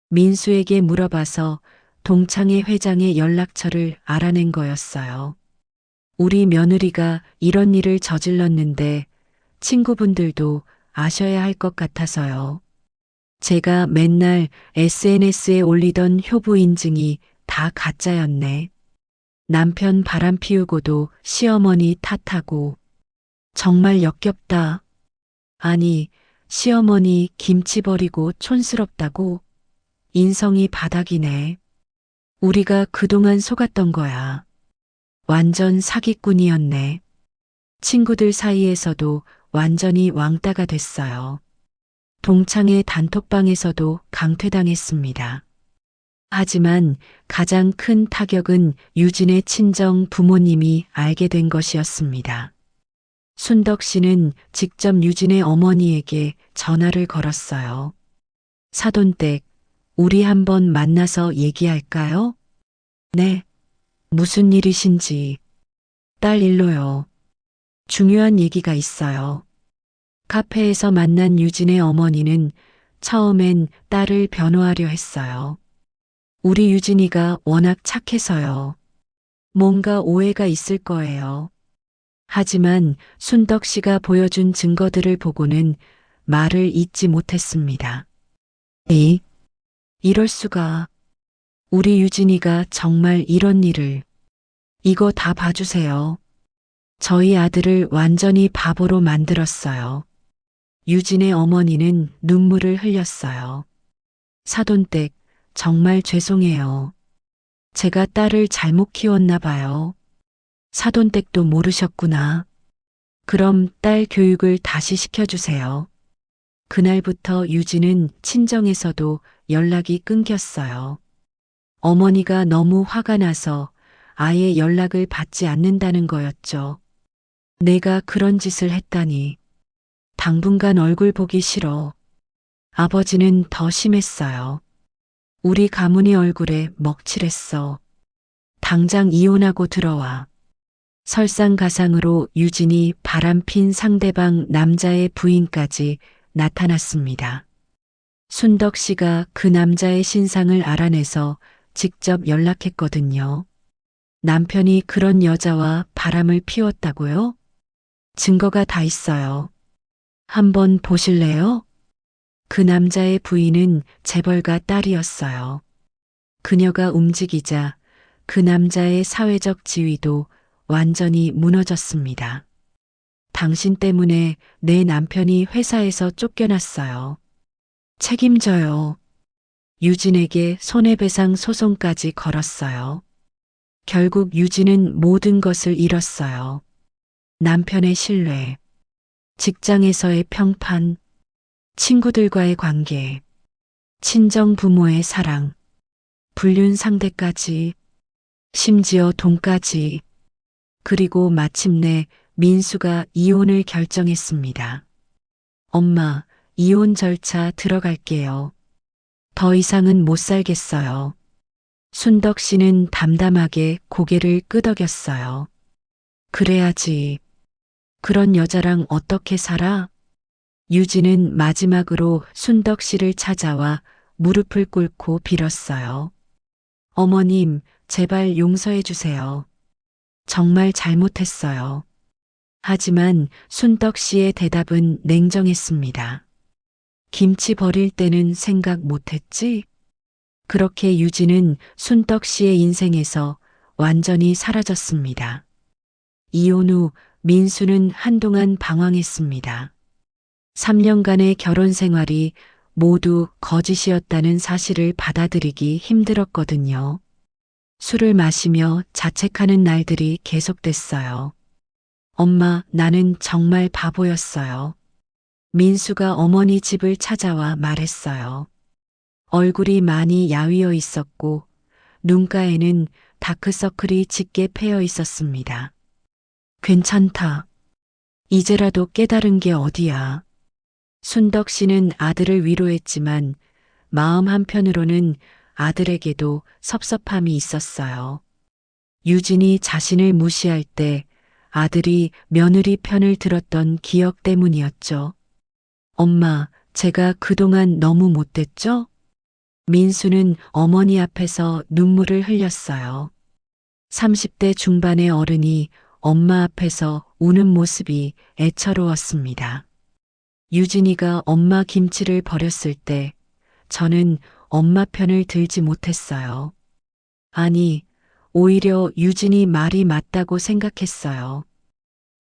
민수에게 물어봐서 동창회 회장의 연락처를 알아낸 거였어요. 우리 며느리가 이런 일을 저질렀는데 친구분들도 아셔야 할 것 같아서요. 제가 맨날 SNS에 올리던 효부 인증이 다 가짜였네. 남편 바람 피우고도 시어머니 탓하고. 정말 역겹다. 아니, 시어머니 김치 버리고 촌스럽다고? 인성이 바닥이네. 우리가 그동안 속았던 거야. 완전 사기꾼이었네. 친구들 사이에서도 완전히 왕따가 됐어요. 동창회 단톡방에서도 강퇴당했습니다. 하지만 가장 큰 타격은 유진의 친정 부모님이 알게 된 것이었습니다. 순덕 씨는 직접 유진의 어머니에게 전화를 걸었어요. 사돈댁, 우리 한번 만나서 얘기할까요? 네. 무슨 일이신지. 딸 일로요. 중요한 얘기가 있어요. 카페에서 만난 유진의 어머니는 처음엔 딸을 변호하려 했어요. 우리 유진이가 워낙 착해서요. 뭔가 오해가 있을 거예요. 하지만 순덕 씨가 보여준 증거들을 보고는 말을 잇지 못했습니다. 이럴 수가. 우리 유진이가 정말 이런 일을. 이거 다 봐주세요. 저희 아들을 완전히 바보로 만들었어요. 유진의 어머니는 눈물을 흘렸어요. 사돈댁, 정말 죄송해요. 제가 딸을 잘못 키웠나 봐요. 사돈댁도 모르셨구나. 그럼 딸 교육을 다시 시켜주세요. 그날부터 유진은 친정에서도 연락이 끊겼어요. 어머니가 너무 화가 나서 아예 연락을 받지 않는다는 거였죠. 내가 그런 짓을 했다니. 당분간 얼굴 보기 싫어. 아버지는 더 심했어요. 우리 가문이 얼굴에 먹칠했어. 당장 이혼하고 들어와. 설상가상으로 유진이 바람핀 상대방 남자의 부인까지 나타났습니다. 순덕 씨가 그 남자의 신상을 알아내서 직접 연락했거든요. 남편이 그런 여자와 바람을 피웠다고요? 증거가 다 있어요. 한번 보실래요? 그 남자의 부인은 재벌가 딸이었어요. 그녀가 움직이자 그 남자의 사회적 지위도 완전히 무너졌습니다. 당신 때문에 내 남편이 회사에서 쫓겨났어요. 책임져요. 유진에게 손해배상 소송까지 걸었어요. 결국 유진은 모든 것을 잃었어요. 남편의 신뢰, 직장에서의 평판, 친구들과의 관계, 친정 부모의 사랑, 불륜 상대까지, 심지어 돈까지. 그리고 마침내 민수가 이혼을 결정했습니다. 엄마, 이혼 절차 들어갈게요. 더 이상은 못 살겠어요. 순덕 씨는 담담하게 고개를 끄덕였어요. 그래야지. 그런 여자랑 어떻게 살아? 유진은 마지막으로 순덕 씨를 찾아와 무릎을 꿇고 빌었어요. 어머님, 제발 용서해 주세요. 정말 잘못했어요. 하지만 순덕 씨의 대답은 냉정했습니다. 김치 버릴 때는 생각 못했지? 그렇게 유진은 순덕 씨의 인생에서 완전히 사라졌습니다. 이혼 후 민수는 한동안 방황했습니다. 3년간의 결혼 생활이 모두 거짓이었다는 사실을 받아들이기 힘들었거든요. 술을 마시며 자책하는 날들이 계속됐어요. 엄마, 나는 정말 바보였어요. 민수가 어머니 집을 찾아와 말했어요. 얼굴이 많이 야위어 있었고 눈가에는 다크서클이 짙게 패여 있었습니다. 괜찮다. 이제라도 깨달은 게 어디야. 순덕 씨는 아들을 위로했지만 마음 한편으로는 아들에게도 섭섭함이 있었어요. 유진이 자신을 무시할 때 아들이 며느리 편을 들었던 기억 때문이었죠. 엄마, 제가 그동안 너무 못됐죠? 민수는 어머니 앞에서 눈물을 흘렸어요. 30대 중반의 어른이 엄마 앞에서 우는 모습이 애처로웠습니다. 유진이가 엄마 김치를 버렸을 때 저는 엄마 편을 들지 못했어요. 아니, 오히려 유진이 말이 맞다고 생각했어요.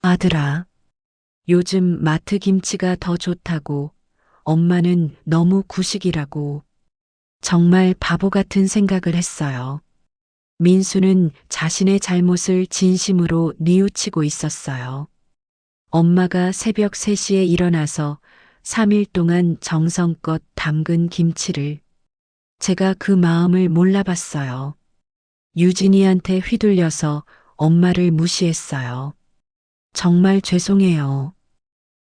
아들아, 요즘 마트 김치가 더 좋다고, 엄마는 너무 구식이라고. 정말 바보 같은 생각을 했어요. 민수는 자신의 잘못을 진심으로 뉘우치고 있었어요. 엄마가 새벽 3시에 일어나서 3일 동안 정성껏 담근 김치를 제가 그 마음을 몰라봤어요. 유진이한테 휘둘려서 엄마를 무시했어요. 정말 죄송해요.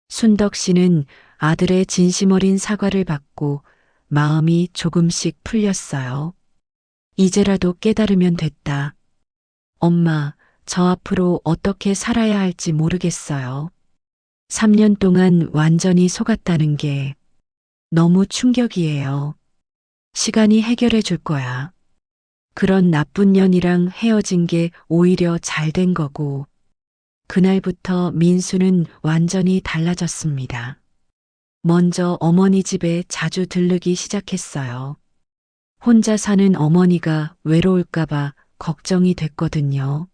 순덕 씨는 아들의 진심 어린 사과를 받고 마음이 조금씩 풀렸어요. 이제라도 깨달으면 됐다. 엄마, 저 앞으로 어떻게 살아야 할지 모르겠어요. 3년 동안 완전히 속았다는 게 너무 충격이에요. 시간이 해결해 줄 거야. 그런 나쁜 년이랑 헤어진 게 오히려 잘 된 거고. 그날부터 민수는 완전히 달라졌습니다. 먼저 어머니 집에 자주 들르기 시작했어요. 혼자 사는 어머니가 외로울까봐 걱정이 됐거든요.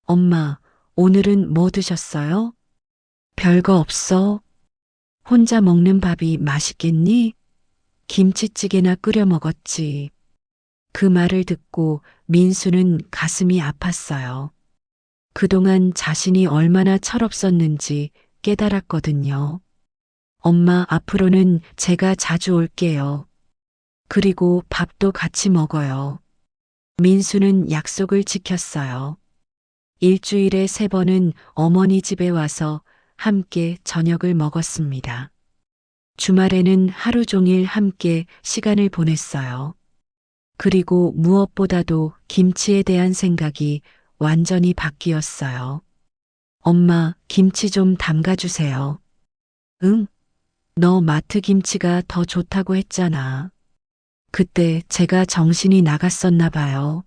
엄마, 오늘은 뭐 드셨어요? 별거 없어. 혼자 먹는 밥이 맛있겠니? 김치찌개나 끓여 먹었지. 그 말을 듣고 민수는 가슴이 아팠어요. 그동안 자신이 얼마나 철없었는지 깨달았거든요. 엄마, 앞으로는 제가 자주 올게요. 그리고 밥도 같이 먹어요. 민수는 약속을 지켰어요. 일주일에 3번은 어머니 집에 와서 함께 저녁을 먹었습니다. 주말에는 하루 종일 함께 시간을 보냈어요. 그리고 무엇보다도 김치에 대한 생각이 완전히 바뀌었어요. 엄마, 김치 좀 담가주세요. 응? 너 마트 김치가 더 좋다고 했잖아. 그때 제가 정신이 나갔었나 봐요.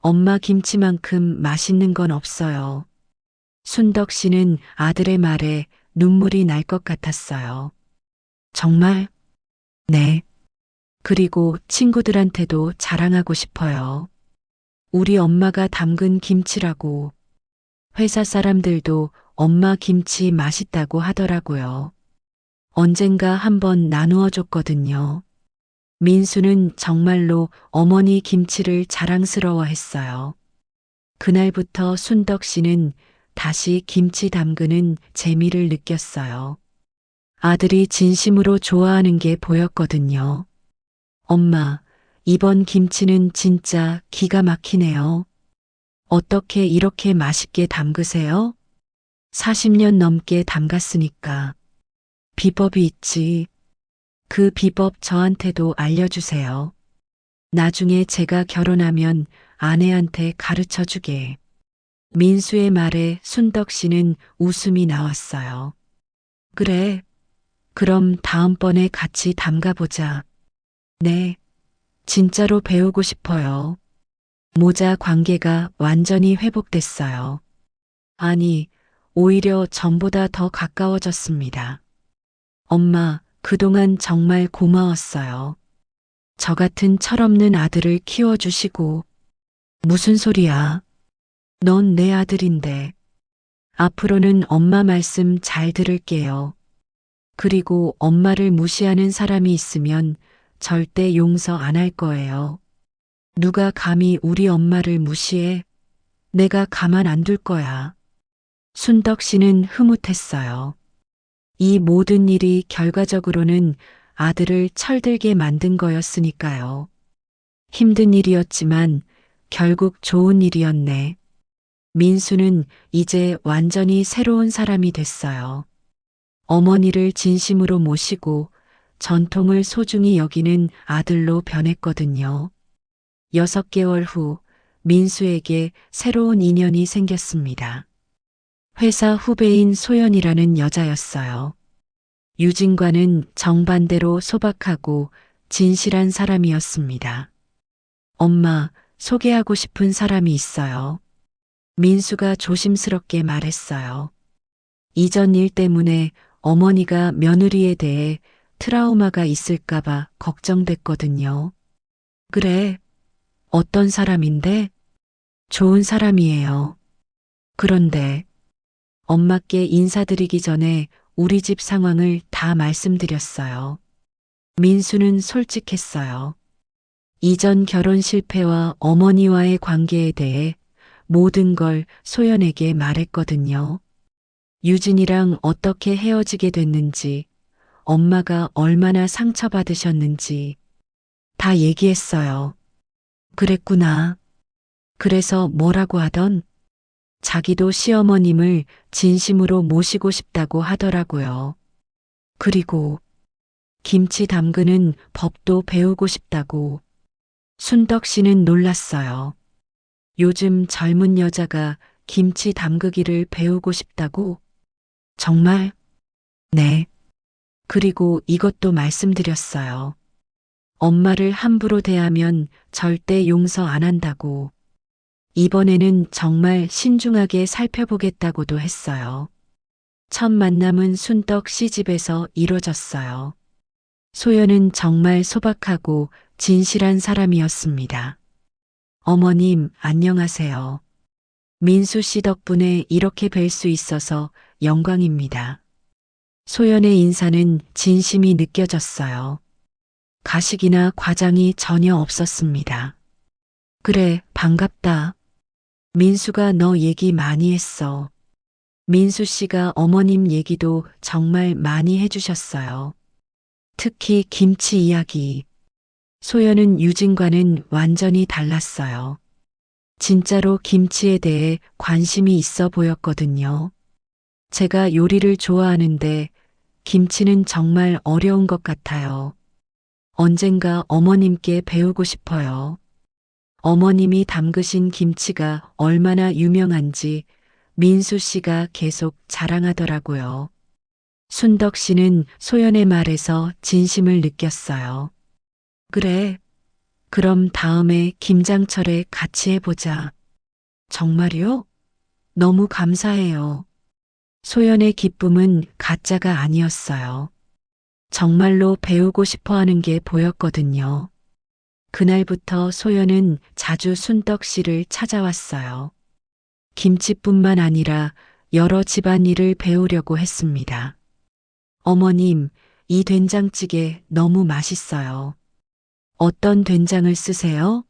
엄마 김치만큼 맛있는 건 없어요. 순덕 씨는 아들의 말에 눈물이 날 것 같았어요. 정말? 네. 그리고 친구들한테도 자랑하고 싶어요. 우리 엄마가 담근 김치라고. 회사 사람들도 엄마 김치 맛있다고 하더라고요. 언젠가 한번 나누어 줬거든요. 민수는 정말로 어머니 김치를 자랑스러워 했어요. 그날부터 순덕 씨는 다시 김치 담그는 재미를 느꼈어요. 아들이 진심으로 좋아하는 게 보였거든요. 엄마, 이번 김치는 진짜 기가 막히네요. 어떻게 이렇게 맛있게 담그세요? 40년 넘게 담갔으니까. 비법이 있지. 그 비법 저한테도 알려주세요. 나중에 제가 결혼하면 아내한테 가르쳐 주게. 민수의 말에 순덕 씨는 웃음이 나왔어요. 그래. 그럼 다음번에 같이 담가보자. 네. 진짜로 배우고 싶어요. 모자 관계가 완전히 회복됐어요. 아니, 오히려 전보다 더 가까워졌습니다. 엄마, 그동안 정말 고마웠어요. 저 같은 철없는 아들을 키워주시고. 무슨 소리야? 넌 내 아들인데. 앞으로는 엄마 말씀 잘 들을게요. 그리고 엄마를 무시하는 사람이 있으면 절대 용서 안 할 거예요. 누가 감히 우리 엄마를 무시해? 내가 가만 안 둘 거야. 순덕 씨는 흐뭇했어요. 이 모든 일이 결과적으로는 아들을 철들게 만든 거였으니까요. 힘든 일이었지만 결국 좋은 일이었네. 민수는 이제 완전히 새로운 사람이 됐어요. 어머니를 진심으로 모시고 전통을 소중히 여기는 아들로 변했거든요. 6개월 후 민수에게 새로운 인연이 생겼습니다. 회사 후배인 소연이라는 여자였어요. 유진과는 정반대로 소박하고 진실한 사람이었습니다. 엄마, 소개하고 싶은 사람이 있어요. 민수가 조심스럽게 말했어요. 이전 일 때문에 어머니가 며느리에 대해 트라우마가 있을까봐 걱정됐거든요. 그래, 어떤 사람인데? 좋은 사람이에요. 그런데 엄마께 인사드리기 전에 우리 집 상황을 다 말씀드렸어요. 민수는 솔직했어요. 이전 결혼 실패와 어머니와의 관계에 대해 모든 걸 소연에게 말했거든요. 유진이랑 어떻게 헤어지게 됐는지, 엄마가 얼마나 상처받으셨는지 다 얘기했어요. 그랬구나. 그래서 뭐라고 하던? 자기도 시어머님을 진심으로 모시고 싶다고 하더라고요. 그리고 김치 담그는 법도 배우고 싶다고. 순덕 씨는 놀랐어요. 요즘 젊은 여자가 김치 담그기를 배우고 싶다고? 정말? 네. 그리고 이것도 말씀드렸어요. 엄마를 함부로 대하면 절대 용서 안 한다고. 이번에는 정말 신중하게 살펴보겠다고도 했어요. 첫 만남은 순덕 씨 집에서 이뤄졌어요. 소연은 정말 소박하고 진실한 사람이었습니다. 어머님, 안녕하세요. 민수 씨 덕분에 이렇게 뵐 수 있어서 영광입니다. 소연의 인사는 진심이 느껴졌어요. 가식이나 과장이 전혀 없었습니다. 그래, 반갑다. 민수가 너 얘기 많이 했어. 민수 씨가 어머님 얘기도 정말 많이 해주셨어요. 특히 김치 이야기. 소연은 유진과는 완전히 달랐어요. 진짜로 김치에 대해 관심이 있어 보였거든요. 제가 요리를 좋아하는데 김치는 정말 어려운 것 같아요. 언젠가 어머님께 배우고 싶어요. 어머님이 담그신 김치가 얼마나 유명한지 민수 씨가 계속 자랑하더라고요. 순덕 씨는 소연의 말에서 진심을 느꼈어요. 그래, 그럼 다음에 김장철에 같이 해보자. 정말요? 너무 감사해요. 소연의 기쁨은 가짜가 아니었어요. 정말로 배우고 싶어 하는 게 보였거든요. 그날부터 소연은 자주 순덕 씨를 찾아왔어요. 김치뿐만 아니라 여러 집안일을 배우려고 했습니다. 어머님, 이 된장찌개 너무 맛있어요. 어떤 된장을 쓰세요?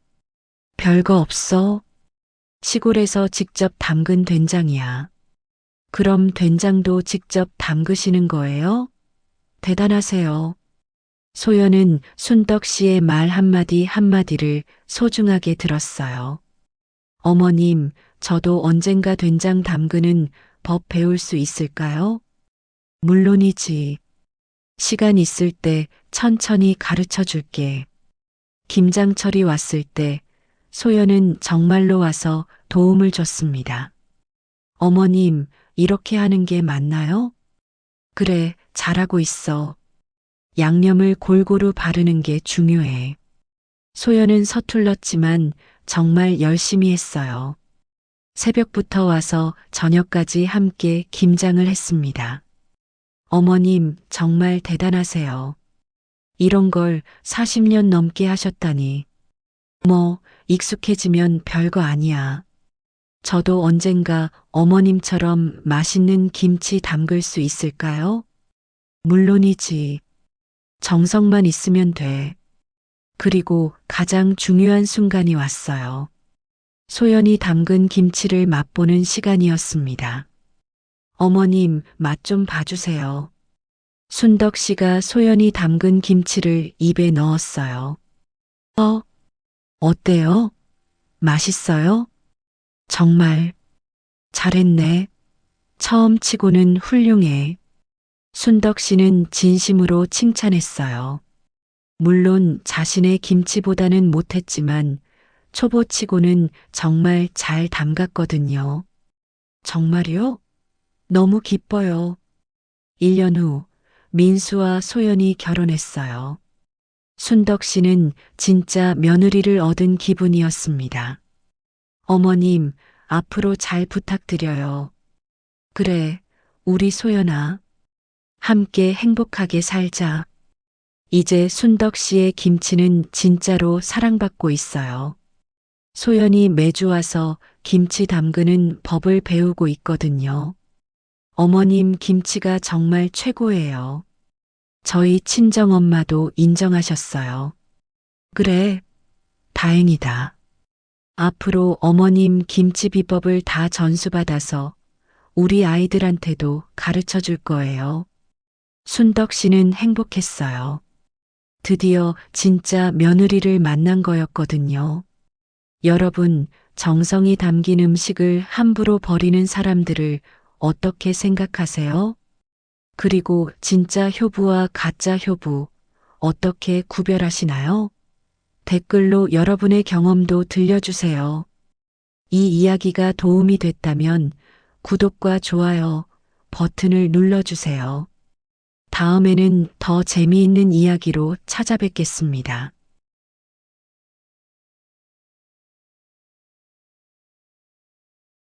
별거 없어. 시골에서 직접 담근 된장이야. 그럼 된장도 직접 담그시는 거예요? 대단하세요. 소연은 순덕 씨의 말 한마디 한마디를 소중하게 들었어요. 어머님, 저도 언젠가 된장 담그는 법 배울 수 있을까요? 물론이지. 시간 있을 때 천천히 가르쳐 줄게. 김장철이 왔을 때 소연은 정말로 와서 도움을 줬습니다. 어머님, 이렇게 하는 게 맞나요? 그래, 잘하고 있어. 양념을 골고루 바르는 게 중요해. 소연은 서툴렀지만 정말 열심히 했어요. 새벽부터 와서 저녁까지 함께 김장을 했습니다. 어머님, 정말 대단하세요. 이런 걸 40년 넘게 하셨다니. 뭐, 익숙해지면 별거 아니야. 저도 언젠가 어머님처럼 맛있는 김치 담글 수 있을까요? 물론이지. 정성만 있으면 돼. 그리고 가장 중요한 순간이 왔어요. 소연이 담근 김치를 맛보는 시간이었습니다. 어머님, 맛 좀 봐주세요. 순덕 씨가 소연이 담근 김치를 입에 넣었어요. 어때요? 맛있어요? 정말 잘했네. 처음 치고는 훌륭해. 순덕 씨는 진심으로 칭찬했어요. 물론 자신의 김치보다는 못했지만 초보치고는 정말 잘 담갔거든요. 정말요? 너무 기뻐요. 1년 후 민수와 소연이 결혼했어요. 순덕 씨는 진짜 며느리를 얻은 기분이었습니다. 어머님, 앞으로 잘 부탁드려요. 그래, 우리 소연아. 함께 행복하게 살자. 이제 순덕 씨의 김치는 진짜로 사랑받고 있어요. 소연이 매주 와서 김치 담그는 법을 배우고 있거든요. 어머님 김치가 정말 최고예요. 저희 친정엄마도 인정하셨어요. 그래, 다행이다. 앞으로 어머님 김치 비법을 다 전수받아서 우리 아이들한테도 가르쳐 줄 거예요. 순덕 씨는 행복했어요. 드디어 진짜 며느리를 만난 거였거든요. 여러분, 정성이 담긴 음식을 함부로 버리는 사람들을 어떻게 생각하세요? 그리고 진짜 효부와 가짜 효부, 어떻게 구별하시나요? 댓글로 여러분의 경험도 들려주세요. 이 이야기가 도움이 됐다면 구독과 좋아요 버튼을 눌러주세요. 다음에는 더 재미있는 이야기로 찾아뵙겠습니다.